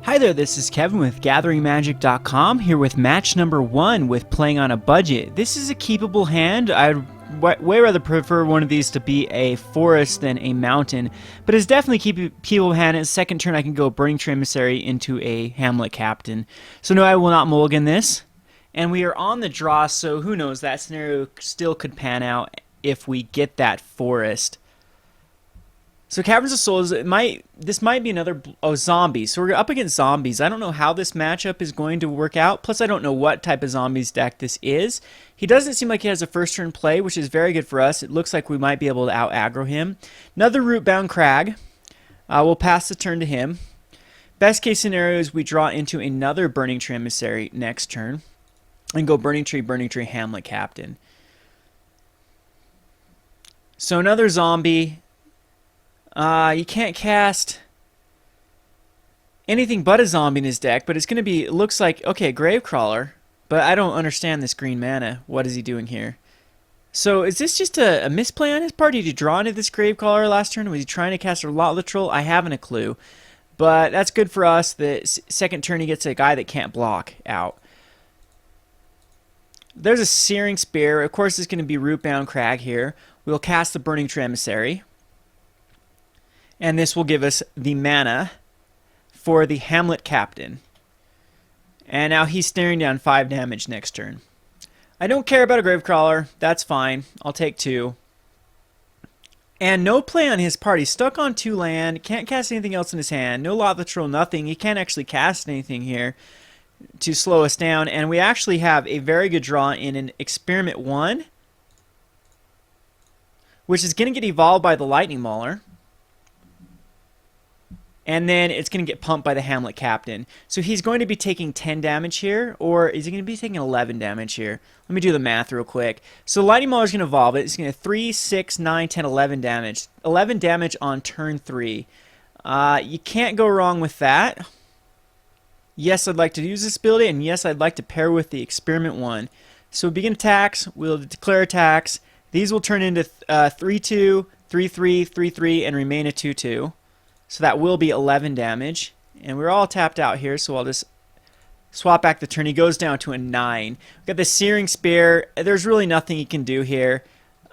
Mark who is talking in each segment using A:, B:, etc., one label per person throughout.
A: Hi there, this is Kevin with GatheringMagic.com, here with match number 1 with Playing on a Budget. This is a keepable hand. I'd way rather prefer one of these to be a forest than a mountain, but it's definitely a keepable hand. In the second turn I can go Burning-Tree Emissary into a Hamlet Captain. So no, I will not mulligan this. And we are on the draw, so who knows, that scenario still could pan out if we get that forest. So Caverns of Souls, this might be another zombie. So we're up against zombies. I don't know how this matchup is going to work out. Plus, I don't know what type of zombies deck this is. He doesn't seem like he has a first turn play, which is very good for us. It looks like we might be able to out aggro him. Another Rootbound Crag. We'll pass the turn to him. Best case scenario is we draw into another Burning-Tree Emissary next turn and go Burning-Tree, Hamlet Captain. So another zombie. You can't cast anything but a zombie in his deck, but it's going to be, it looks like, okay, Gravecrawler, but I don't understand this green mana. What is he doing here? So is this just a misplay on his part? Did he draw into this Gravecrawler last turn? Was he trying to cast a Lot Troll? I haven't a clue. But that's good for us. The second turn he gets a guy that can't block out. There's a Searing Spear. Of course, it's going to be Rootbound Crag here. We'll cast the Burning-Tree Emissary. And this will give us the mana for the Hamlet Captain. And now he's staring down 5 damage next turn. I don't care about a Gravecrawler. That's fine. I'll take 2. And no play on his part. He's stuck on 2 land. Can't cast anything else in his hand. No Lot Troll, nothing. He can't actually cast anything here to slow us down. And we actually have a very good draw in an Experiment 1, which is going to get evolved by the Lightning Mauler. And then it's going to get pumped by the Hamlet Captain. So he's going to be taking 10 damage here, or is he going to be taking 11 damage here? Let me do the math real quick. So Lightning Mauler is going to evolve it. It's going to 3, 6, 9, 10, 11 damage. 11 damage on turn 3. You can't go wrong with that. Yes, I'd like to use this ability, and yes, I'd like to pair with the Experiment 1. So we begin attacks. We'll declare attacks. These will turn into 3-2, 3-3, 3-3, and remain a 2-2. So that will be 11 damage. And we're all tapped out here, so I'll just swap back the turn. He goes down to a 9. We've got the Searing Spear. There's really nothing he can do here.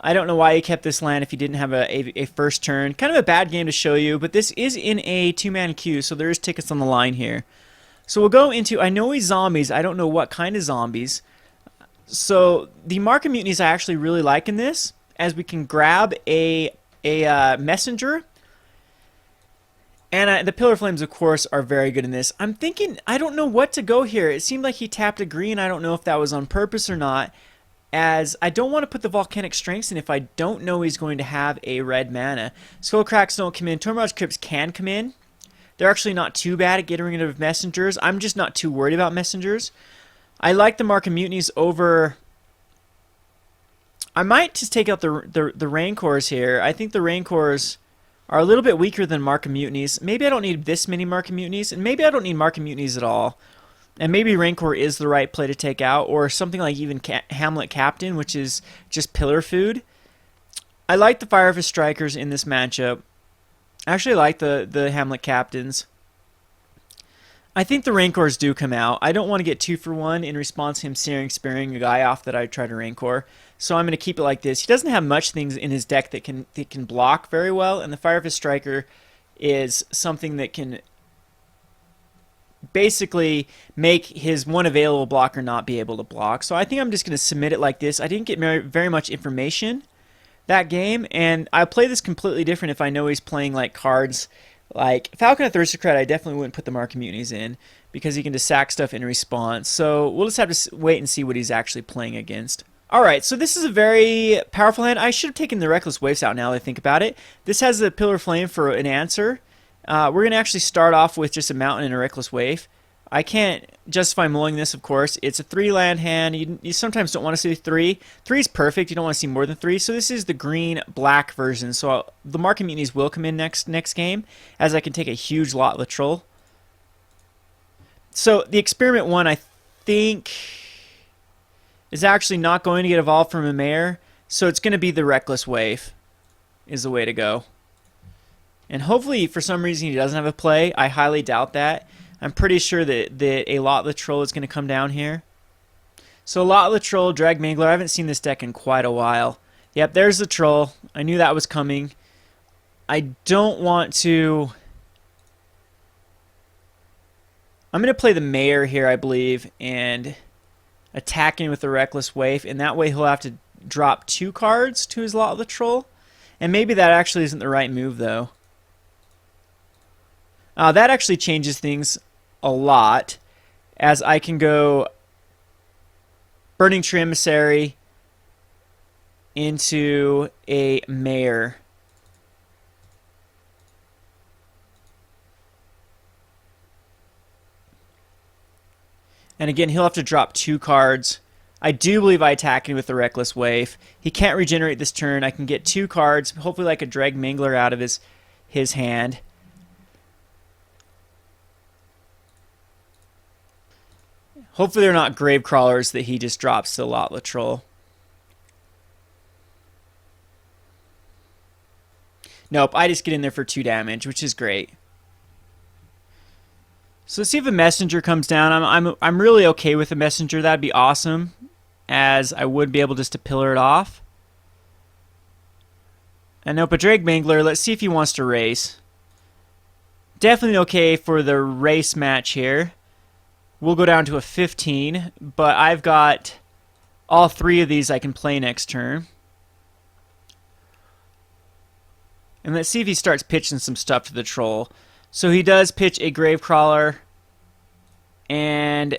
A: I don't know why he kept this land if he didn't have a first turn. Kind of a bad game to show you, but this is in a 2-man queue, so there is tickets on the line here. So we'll go into, I know he's zombies. I don't know what kind of zombies. So the Mark of Mutinies I actually really like in this, as we can grab a messenger. And the Pillar Flames, of course, are very good in this. I'm thinking, I don't know what to go here. It seemed like he tapped a green. I don't know if that was on purpose or not, as I don't want to put the Volcanic Strength in if I don't know he's going to have a red mana. Skullcracks don't come in. Tormod's Crypts can come in. They're actually not too bad at getting rid of messengers. I'm just not too worried about messengers. I like the Mark of Mutinies over... I might just take out the Rancors here. I think the Rancors are a little bit weaker than Mark of Mutinies. Maybe I don't need this many Mark of Mutinies, and maybe I don't need Mark of Mutinies at all. And maybe Rancor is the right play to take out, or something like even Hamlet Captain, which is just pillar food. I like the Firefist Strikers in this matchup. I actually like the Hamlet Captains. I think the Rancors do come out. I don't want to get 2 for 1 in response to him Searing Spearing a guy off that I try to Rancor. So I'm going to keep it like this. He doesn't have much things in his deck that can block very well, and the Firefist Striker is something that can basically make his one available blocker not be able to block. So I think I'm just going to submit it like this. I didn't get very much information that game, and I'll play this completely different if I know he's playing like cards like Falcon of Aristocrat. I definitely wouldn't put the Mark of Mutinies in because he can just sack stuff in response. So we'll just have to wait and see what he's actually playing against. Alright, so this is a very powerful hand. I should have taken the Reckless Waifs out now that I think about it. This has the Pillar Flame for an answer. We're going to actually start off with just a Mountain and a Reckless Waif. I can't justify mulling this, of course. It's a 3-land hand. You sometimes don't want to see 3. 3 is perfect. You don't want to see more than 3. So this is the green-black version. So the Mark of Mutinies will come in next game, as I can take a huge Lot Troll. So the Experiment 1, I think, is actually not going to get evolved from a Mayor. So it's going to be the Reckless Waif is the way to go. And hopefully, for some reason, he doesn't have a play. I highly doubt that. I'm pretty sure that a lot of the troll is going to come down here. So a lot of the troll, Drag Mangler. I haven't seen this deck in quite a while. Yep, there's the troll. I knew that was coming. I don't want to... I'm going to play the Mayor here, I believe, and attacking with the Reckless Waif, and that way he'll have to drop 2 cards to his Lot of the Troll. And maybe that actually isn't the right move, though. That actually changes things a lot, as I can go Burning-Tree Emissary into a Mayor. And again, he'll have to drop 2 cards. I do believe I attack him with the Reckless Waif. He can't regenerate this turn. I can get 2 cards, hopefully like a Drag Mangler out of his hand. Hopefully they're not Grave Crawlers that he just drops to the Lot Troll. Nope, I just get in there for 2 damage, which is great. So let's see if a messenger comes down. I'm really okay with a messenger. That'd be awesome, as I would be able just to pillar it off. And nope, a Drag Mangler. Let's see if he wants to race. Definitely okay for the race match here. We'll go down to a 15, but I've got all 3 of these I can play next turn. And let's see if he starts pitching some stuff to the troll. So he does pitch a Gravecrawler, and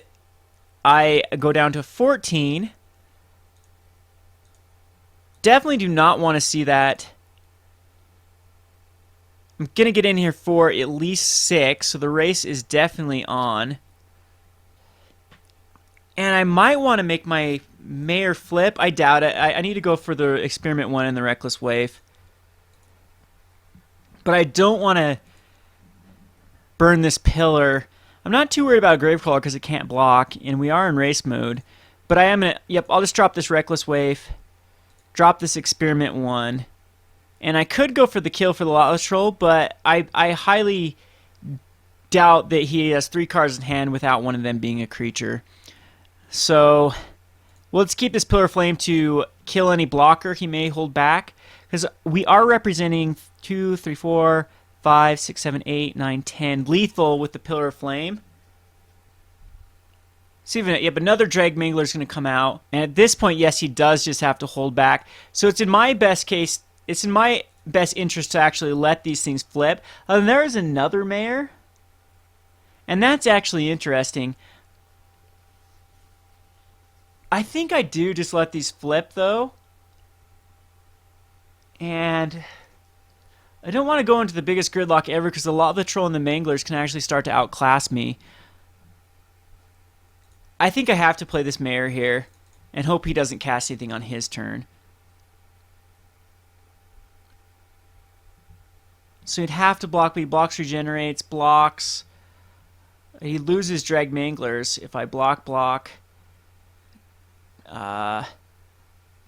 A: I go down to 14. Definitely do not want to see that. I'm going to get in here for at least 6, so the race is definitely on. And I might want to make my Mayor flip. I doubt it. I need to go for the Experiment 1 and the Reckless Waif. But I don't want to burn this pillar. I'm not too worried about a Gravecrawler because it can't block, and we are in race mode. But I am going to... Yep, I'll just drop this Reckless Waif. Drop this Experiment 1. And I could go for the kill for the Lotless Troll, but I highly doubt that he has 3 cards in hand without one of them being a creature. So let's keep this Pillar of Flame to kill any blocker he may hold back, because we are representing 2, 3, 4, 5, 6, 7, 8, 9, 10 lethal with the Pillar of Flame. See if yep, another Drag Mangler is going to come out, and at this point, yes, he does just have to hold back. So it's in my best case, it's in my best interest to actually let these things flip. And there is another Mayor, and that's actually interesting. I think I do just let these flip, though. And I don't want to go into the biggest gridlock ever, because a lot of the Troll and the Manglers can actually start to outclass me. I think I have to play this Mayor here and hope he doesn't cast anything on his turn. So he'd have to block, but he blocks, regenerates, blocks. He loses Drag Manglers if I block.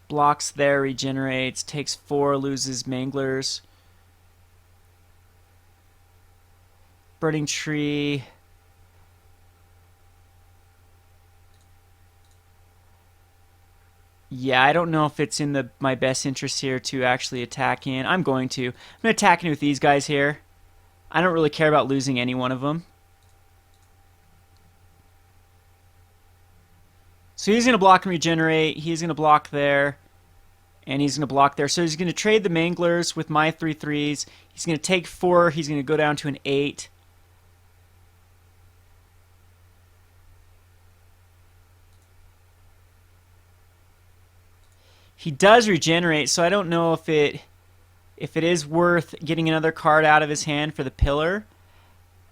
A: Blocks there, regenerates, takes 4, loses Manglers. Burning Tree. Yeah, I don't know if it's in my best interest here to actually attack in. I'm going to. I'm going to attack in with these guys here. I don't really care about losing any one of them. So he's going to block and regenerate. He's going to block there. And he's going to block there. So he's going to trade the Manglers with my 3/3s. He's going to take 4. He's going to go down to an 8. He does regenerate, so I don't know if it is worth getting another card out of his hand for the pillar.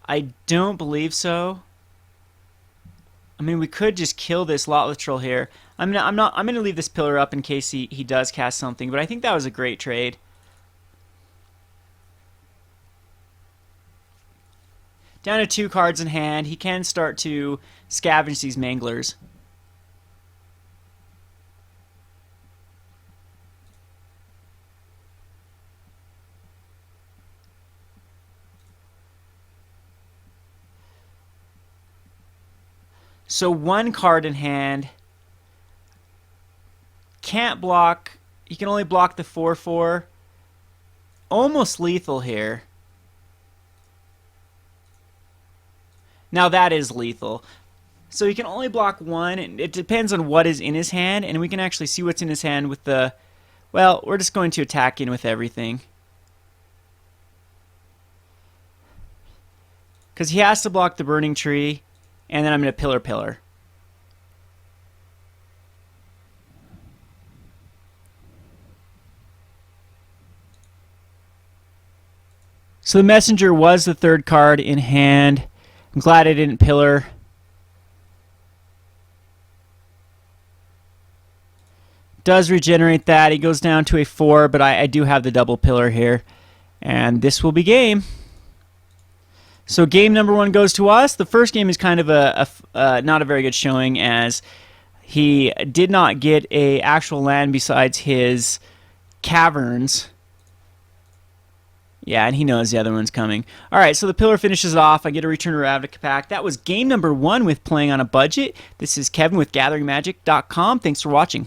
A: I don't believe so. I mean, we could just kill this Lotless Troll here. I'm gonna leave this pillar up in case he does cast something, but I think that was a great trade. Down to 2 cards in hand, he can start to scavenge these Manglers. So 1 card in hand. Can't block. He can only block the 4/4. Almost lethal here. Now that is lethal. So he can only block 1. And it depends on what is in his hand. And we can actually see what's in his hand with the... Well, we're just going to attack in with everything. Because he has to block the Burning Tree. And then I'm going to pillar. So the Messenger was the 3rd card in hand. I'm glad I didn't pillar. Does regenerate that. He goes down to a 4, but I do have the double pillar here. And this will be game. So game number 1 goes to us. The first game is kind of not a very good showing, as he did not get a actual land besides his caverns. Yeah, and he knows the other one's coming. All right, so the pillar finishes it off. I get a Return to Ravnica pack. That was game number 1 with Playing on a Budget. This is Kevin with GatheringMagic.com. Thanks for watching.